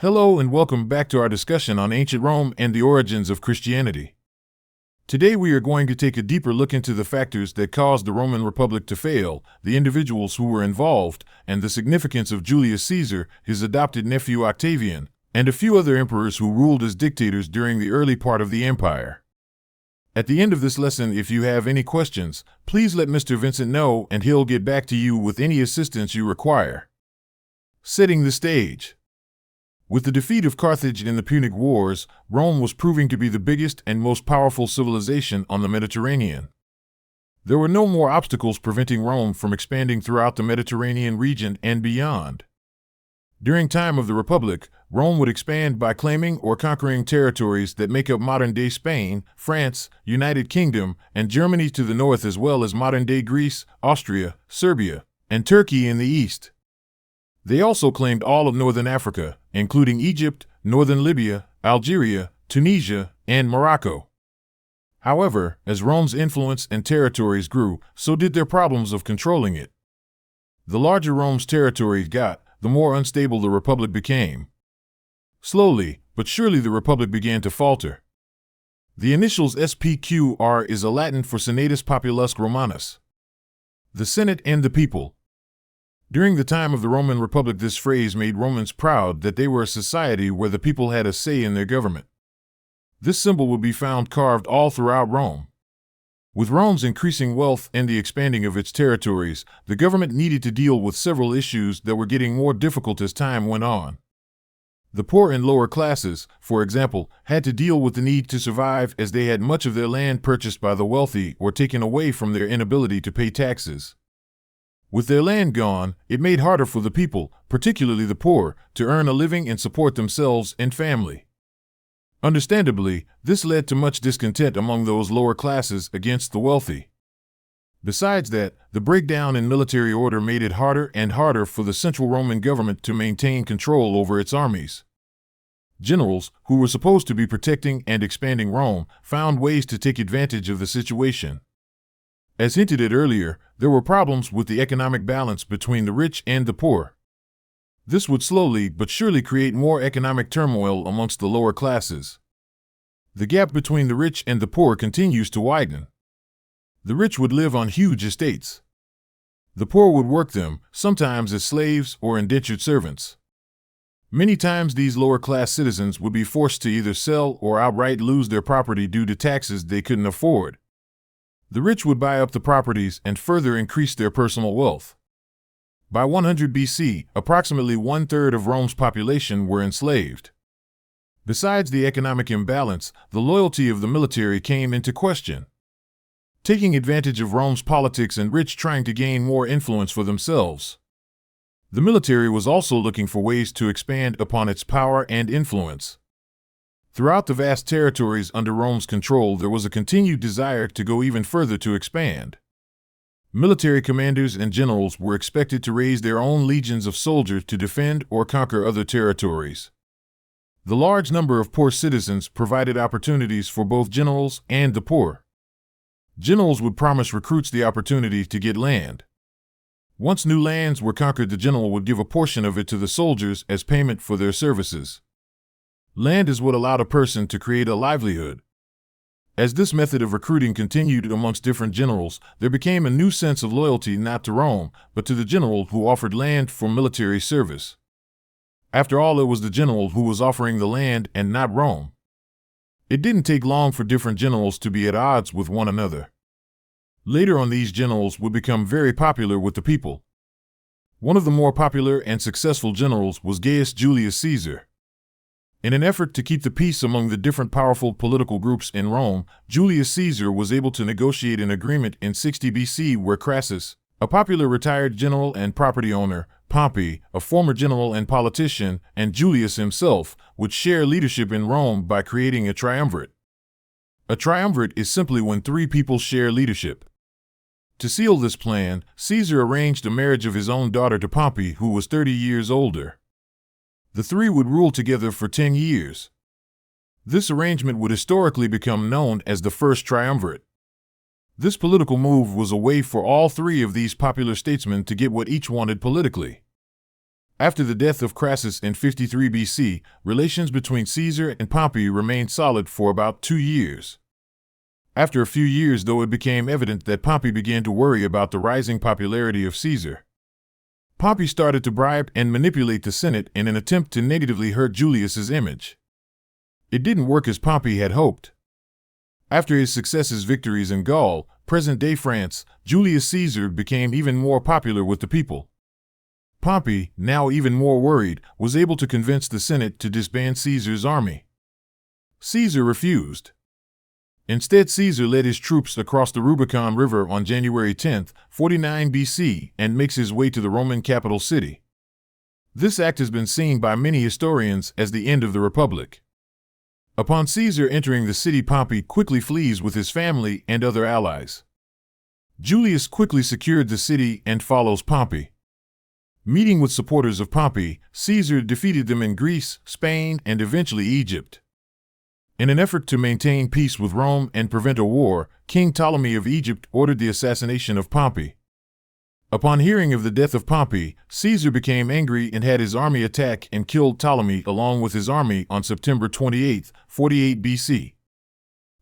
Hello and welcome back to our discussion on ancient Rome and the origins of Christianity. Today we are going to take a deeper look into the factors that caused the Roman Republic to fail, the individuals who were involved, and the significance of Julius Caesar, his adopted nephew Octavian, and a few other emperors who ruled as dictators during the early part of the empire. At the end of this lesson, if you have any questions, please let Mr. Vincent know and he'll get back to you with any assistance you require. Setting the stage. With the defeat of Carthage in the Punic Wars, Rome was proving to be the biggest and most powerful civilization on the Mediterranean. There were no more obstacles preventing Rome from expanding throughout the Mediterranean region and beyond. During time of the Republic, Rome would expand by claiming or conquering territories that make up modern-day Spain, France, United Kingdom, and Germany to the north, as well as modern-day Greece, Austria, Serbia, and Turkey in the east. They also claimed all of northern Africa, including Egypt, northern Libya, Algeria, Tunisia, and Morocco. However, as Rome's influence and territories grew, so did their problems of controlling it. The larger Rome's territory got, the more unstable the Republic became. Slowly, but surely the Republic began to falter. The initials SPQR is a Latin for Senatus Populusque Romanus, the Senate and the people. During the time of the Roman Republic, this phrase made Romans proud that they were a society where the people had a say in their government. This symbol would be found carved all throughout Rome. With Rome's increasing wealth and the expanding of its territories, the government needed to deal with several issues that were getting more difficult as time went on. The poor and lower classes, for example, had to deal with the need to survive, as they had much of their land purchased by the wealthy or taken away from their inability to pay taxes. With their land gone, it made harder for the people, particularly the poor, to earn a living and support themselves and family. Understandably, this led to much discontent among those lower classes against the wealthy. Besides that, the breakdown in military order made it harder and harder for the central Roman government to maintain control over its armies. Generals, who were supposed to be protecting and expanding Rome, found ways to take advantage of the situation. As hinted at earlier, there were problems with the economic balance between the rich and the poor. This would slowly but surely create more economic turmoil amongst the lower classes. The gap between the rich and the poor continues to widen. The rich would live on huge estates. The poor would work them, sometimes as slaves or indentured servants. Many times these lower-class citizens would be forced to either sell or outright lose their property due to taxes they couldn't afford. The rich would buy up the properties and further increase their personal wealth. By 100 BC, approximately one-third of Rome's population were enslaved. Besides the economic imbalance, the loyalty of the military came into question. Taking advantage of Rome's politics and rich trying to gain more influence for themselves. The military was also looking for ways to expand upon its power and influence. Throughout the vast territories under Rome's control, there was a continued desire to go even further to expand. Military commanders and generals were expected to raise their own legions of soldiers to defend or conquer other territories. The large number of poor citizens provided opportunities for both generals and the poor. Generals would promise recruits the opportunity to get land. Once new lands were conquered, the general would give a portion of it to the soldiers as payment for their services. Land is what allowed a person to create a livelihood. As this method of recruiting continued amongst different generals, there became a new sense of loyalty not to Rome, but to the general who offered land for military service. After all, it was the general who was offering the land and not Rome. It didn't take long for different generals to be at odds with one another. Later on, these generals would become very popular with the people. One of the more popular and successful generals was Gaius Julius Caesar. In an effort to keep the peace among the different powerful political groups in Rome, Julius Caesar was able to negotiate an agreement in 60 BC where Crassus, a popular retired general and property owner, Pompey, a former general and politician, and Julius himself, would share leadership in Rome by creating a triumvirate. A triumvirate is simply when three people share leadership. To seal this plan, Caesar arranged a marriage of his own daughter to Pompey, who was 30 years older. The three would rule together for 10 years. This arrangement would historically become known as the First Triumvirate. This political move was a way for all three of these popular statesmen to get what each wanted politically. After the death of Crassus in 53 BC, relations between Caesar and Pompey remained solid for about 2 years. After a few years, though, it became evident that Pompey began to worry about the rising popularity of Caesar. Pompey started to bribe and manipulate the Senate in an attempt to negatively hurt Julius's image. It didn't work as Pompey had hoped. After his victories in Gaul, present-day France, Julius Caesar became even more popular with the people. Pompey, now even more worried, was able to convince the Senate to disband Caesar's army. Caesar refused. Instead, Caesar led his troops across the Rubicon River on January 10, 49 BC, and makes his way to the Roman capital city. This act has been seen by many historians as the end of the Republic. Upon Caesar entering the city, Pompey quickly flees with his family and other allies. Julius quickly secured the city and follows Pompey. Meeting with supporters of Pompey, Caesar defeated them in Greece, Spain, and eventually Egypt. In an effort to maintain peace with Rome and prevent a war, King Ptolemy of Egypt ordered the assassination of Pompey. Upon hearing of the death of Pompey, Caesar became angry and had his army attack and killed Ptolemy along with his army on September 28, 48 BC.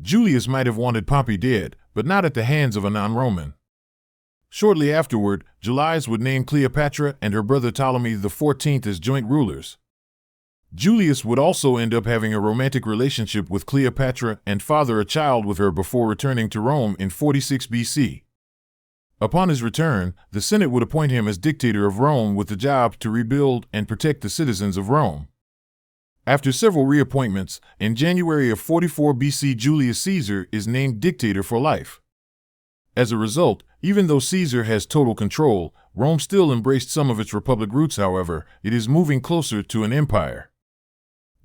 Julius might have wanted Pompey dead, but not at the hands of a non-Roman. Shortly afterward, Julius would name Cleopatra and her brother Ptolemy XIV as joint rulers. Julius would also end up having a romantic relationship with Cleopatra and father a child with her before returning to Rome in 46 BC. Upon his return, the Senate would appoint him as dictator of Rome with the job to rebuild and protect the citizens of Rome. After several reappointments, in January of 44 BC, Julius Caesar is named dictator for life. As a result, even though Caesar has total control, Rome still embraced some of its republic roots. However, it is moving closer to an empire.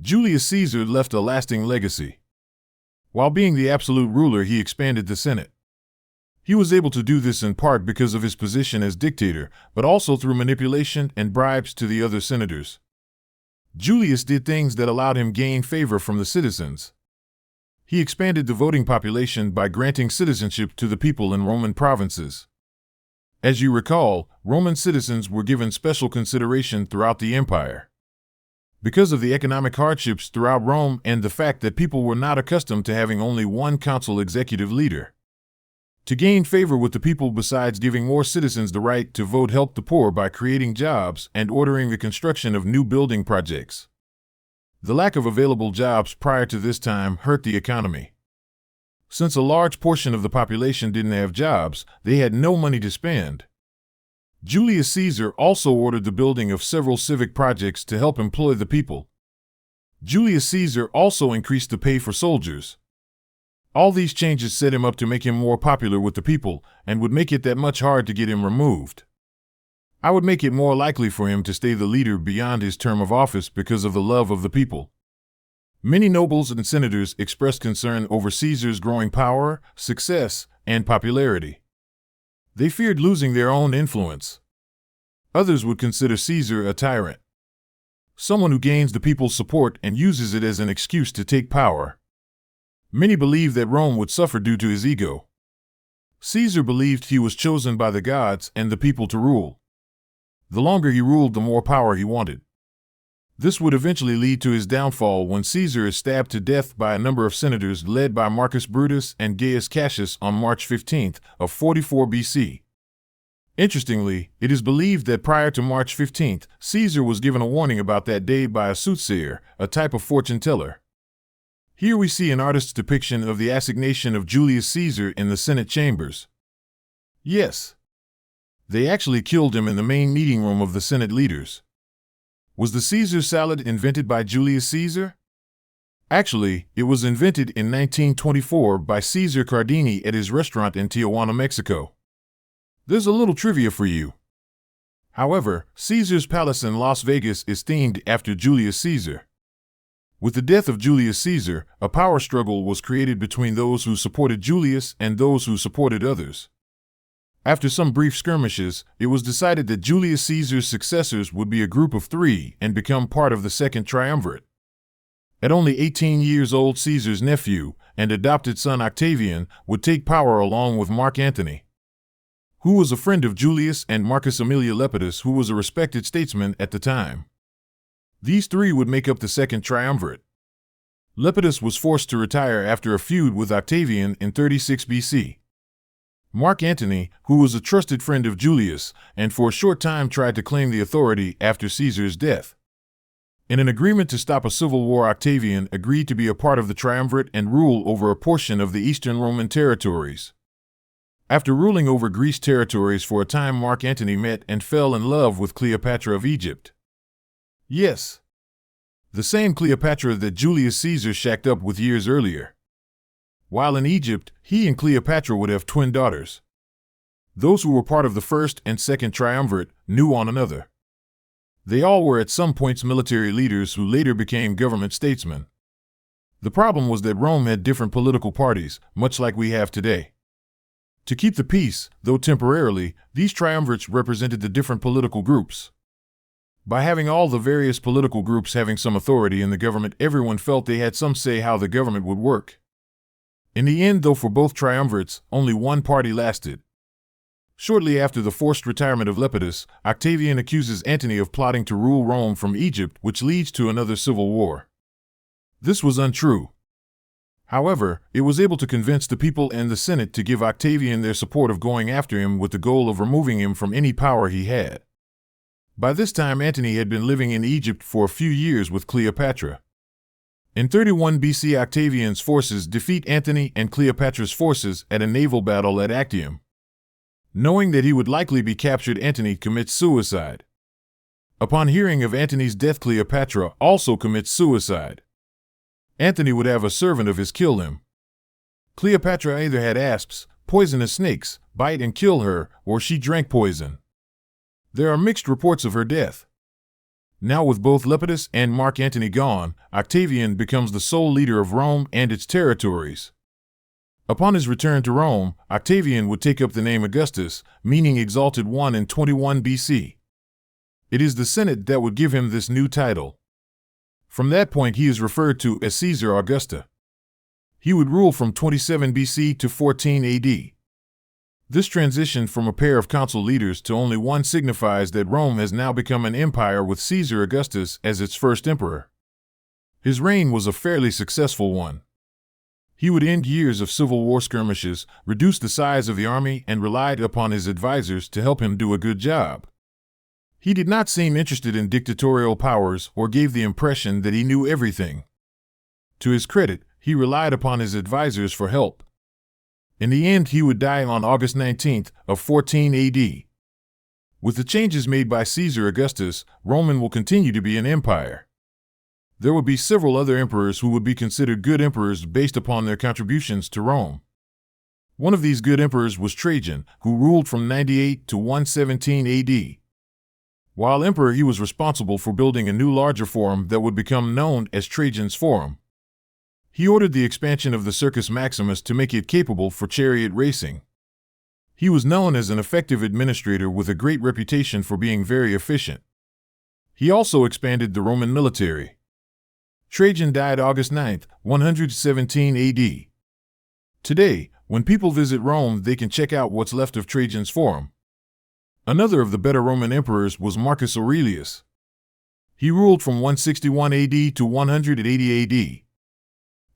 Julius Caesar left a lasting legacy. While being the absolute ruler, he expanded the Senate. He was able to do this in part because of his position as dictator, but also through manipulation and bribes to the other senators. Julius did things that allowed him gain favor from the citizens. He expanded the voting population by granting citizenship to the people in Roman provinces. As you recall, Roman citizens were given special consideration throughout the empire. Because of the economic hardships throughout Rome and the fact that people were not accustomed to having only one consul executive leader. To gain favor with the people, besides giving more citizens the right to vote, helped the poor by creating jobs and ordering the construction of new building projects. The lack of available jobs prior to this time hurt the economy. Since a large portion of the population didn't have jobs, they had no money to spend. Julius Caesar also ordered the building of several civic projects to help employ the people. Julius Caesar also increased the pay for soldiers. All these changes set him up to make him more popular with the people and would make it that much hard to get him removed. I would make it more likely for him to stay the leader beyond his term of office because of the love of the people. Many nobles and senators expressed concern over Caesar's growing power, success, and popularity. They feared losing their own influence. Others would consider Caesar a tyrant, someone who gains the people's support and uses it as an excuse to take power. Many believed that Rome would suffer due to his ego. Caesar believed he was chosen by the gods and the people to rule. The longer he ruled, the more power he wanted. This would eventually lead to his downfall when Caesar is stabbed to death by a number of senators led by Marcus Brutus and Gaius Cassius on March 15 of 44 BC. Interestingly, it is believed that prior to March 15, Caesar was given a warning about that day by a soothsayer, a type of fortune teller. Here we see an artist's depiction of the assignation of Julius Caesar in the Senate chambers. Yes, they actually killed him in the main meeting room of the Senate leaders. Was the Caesar salad invented by Julius Caesar? Actually, it was invented in 1924 by Cesar Cardini at his restaurant in Tijuana, Mexico. There's a little trivia for you. However, Caesar's palace in Las Vegas is themed after Julius Caesar. With the death of Julius Caesar, a power struggle was created between those who supported Julius and those who supported others. After some brief skirmishes, it was decided that Julius Caesar's successors would be a group of 3 and become part of the Second Triumvirate. At only 18 years old, Caesar's nephew and adopted son Octavian would take power along with Mark Antony. who was a friend of Julius, and Marcus Aemilius Lepidus, who was a respected statesman at the time. These three would make up the second triumvirate. Lepidus was forced to retire after a feud with Octavian in 36 BC. Mark Antony, who was a trusted friend of Julius, and for a short time tried to claim the authority after Caesar's death. In an agreement to stop a civil war, Octavian agreed to be a part of the triumvirate and rule over a portion of the Eastern Roman territories. After ruling over Greece territories for a time, Mark Antony met and fell in love with Cleopatra of Egypt. Yes, the same Cleopatra that Julius Caesar shacked up with years earlier. While in Egypt, he and Cleopatra would have twin daughters. Those who were part of the first and second triumvirate knew one another. They all were at some points military leaders who later became government statesmen. The problem was that Rome had different political parties, much like we have today. To keep the peace, though temporarily, these triumvirates represented the different political groups. By having all the various political groups having some authority in the government, everyone felt they had some say how the government would work. In the end, though, for both triumvirates, only one party lasted. Shortly after the forced retirement of Lepidus, Octavian accuses Antony of plotting to rule Rome from Egypt, which leads to another civil war. This was untrue. However, it was able to convince the people and the Senate to give Octavian their support of going after him with the goal of removing him from any power he had. By this time, Antony had been living in Egypt for a few years with Cleopatra. In 31 BC, Octavian's forces defeat Antony and Cleopatra's forces at a naval battle at Actium. Knowing that he would likely be captured, Antony commits suicide. Upon hearing of Antony's death, Cleopatra also commits suicide. Antony would have a servant of his kill him. Cleopatra either had asps, poisonous snakes, bite and kill her, or she drank poison. There are mixed reports of her death. Now, with both Lepidus and Mark Antony gone, Octavian becomes the sole leader of Rome and its territories. Upon his return to Rome, Octavian would take up the name Augustus, meaning Exalted One, in 21 BC. It is the Senate that would give him this new title. From that point, he is referred to as Caesar Augusta. He would rule from 27 BC to 14 AD. This transition from a pair of consul leaders to only one signifies that Rome has now become an empire with Caesar Augustus as its first emperor. His reign was a fairly successful one. He would end years of civil war skirmishes, reduce the size of the army, and relied upon his advisors to help him do a good job. He did not seem interested in dictatorial powers or gave the impression that he knew everything. To his credit, he relied upon his advisors for help. In the end, he would die on August 19th of 14 AD. With the changes made by Caesar Augustus, Rome will continue to be an empire. There would be several other emperors who would be considered good emperors based upon their contributions to Rome. One of these good emperors was Trajan, who ruled from 98 to 117 AD. While emperor, he was responsible for building a new larger forum that would become known as Trajan's Forum. He ordered the expansion of the Circus Maximus to make it capable for chariot racing. He was known as an effective administrator with a great reputation for being very efficient. He also expanded the Roman military. Trajan died August 9, 117 AD. Today, when people visit Rome, they can check out what's left of Trajan's Forum. Another of the better Roman emperors was Marcus Aurelius. He ruled from 161 AD to 180 AD.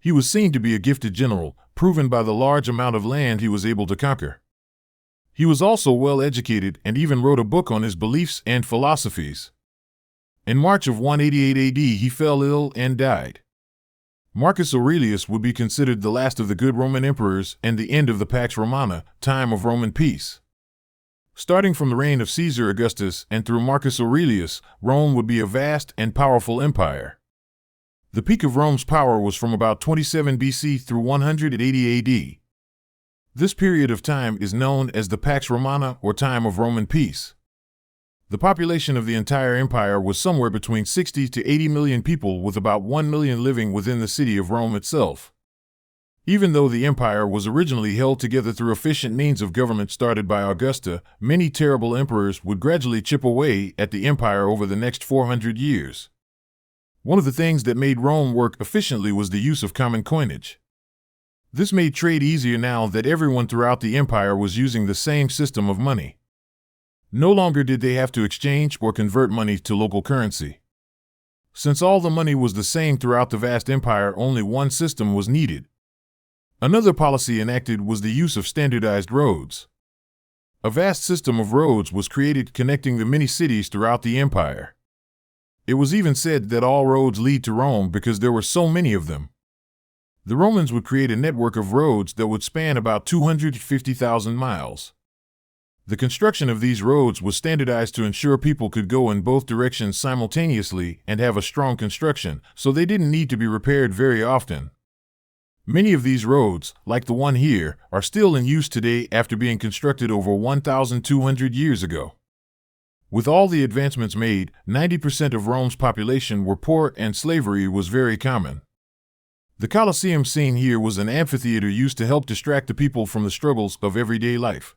He was seen to be a gifted general, proven by the large amount of land he was able to conquer. He was also well educated and even wrote a book on his beliefs and philosophies. In March of 188 AD, he fell ill and died. Marcus Aurelius would be considered the last of the good Roman emperors and the end of the Pax Romana, time of Roman peace. Starting from the reign of Caesar Augustus and through Marcus Aurelius, Rome would be a vast and powerful empire. The peak of Rome's power was from about 27 BC through 180 AD. This period of time is known as the Pax Romana, or time of Roman peace. The population of the entire empire was somewhere between 60 to 80 million people, with about 1 million living within the city of Rome itself. Even though the empire was originally held together through efficient means of government started by Augusta, many terrible emperors would gradually chip away at the empire over the next 400 years. One of the things that made Rome work efficiently was the use of common coinage. This made trade easier now that everyone throughout the empire was using the same system of money. No longer did they have to exchange or convert money to local currency. Since all the money was the same throughout the vast empire, only one system was needed. Another policy enacted was the use of standardized roads. A vast system of roads was created connecting the many cities throughout the empire. It was even said that all roads lead to Rome because there were so many of them. The Romans would create a network of roads that would span about 250,000 miles. The construction of these roads was standardized to ensure people could go in both directions simultaneously and have a strong construction, so they didn't need to be repaired very often. Many of these roads, like the one here, are still in use today after being constructed over 1,200 years ago. With all the advancements made, 90% of Rome's population were poor and slavery was very common. The Colosseum seen here was an amphitheater used to help distract the people from the struggles of everyday life.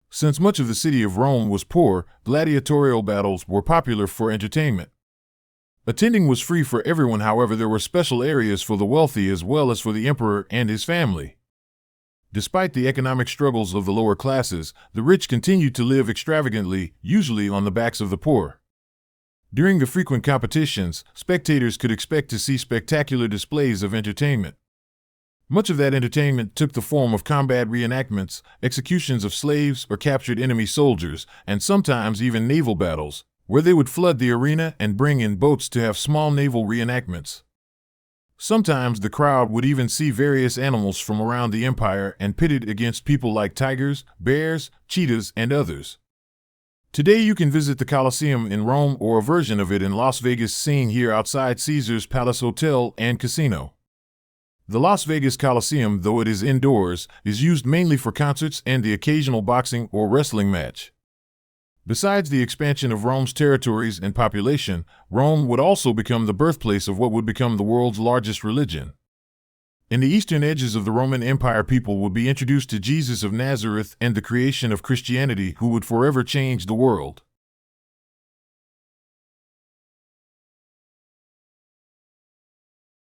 Since much of the city of Rome was poor, gladiatorial battles were popular for entertainment. Attending was free for everyone, however, there were special areas for the wealthy as well as for the emperor and his family. Despite the economic struggles of the lower classes, the rich continued to live extravagantly, usually on the backs of the poor. During the frequent competitions, spectators could expect to see spectacular displays of entertainment. Much of that entertainment took the form of combat reenactments, executions of slaves or captured enemy soldiers, and sometimes even naval battles, where they would flood the arena and bring in boats to have small naval reenactments. Sometimes the crowd would even see various animals from around the empire and pitted against people like tigers, bears, cheetahs, and others. Today you can visit the Colosseum in Rome or a version of it in Las Vegas seen here outside Caesar's Palace Hotel and Casino. The Las Vegas Coliseum, though it is indoors, is used mainly for concerts and the occasional boxing or wrestling match. Besides the expansion of Rome's territories and population, Rome would also become the birthplace of what would become the world's largest religion. In the eastern edges of the Roman Empire, people would be introduced to Jesus of Nazareth and the creation of Christianity, who would forever change the world.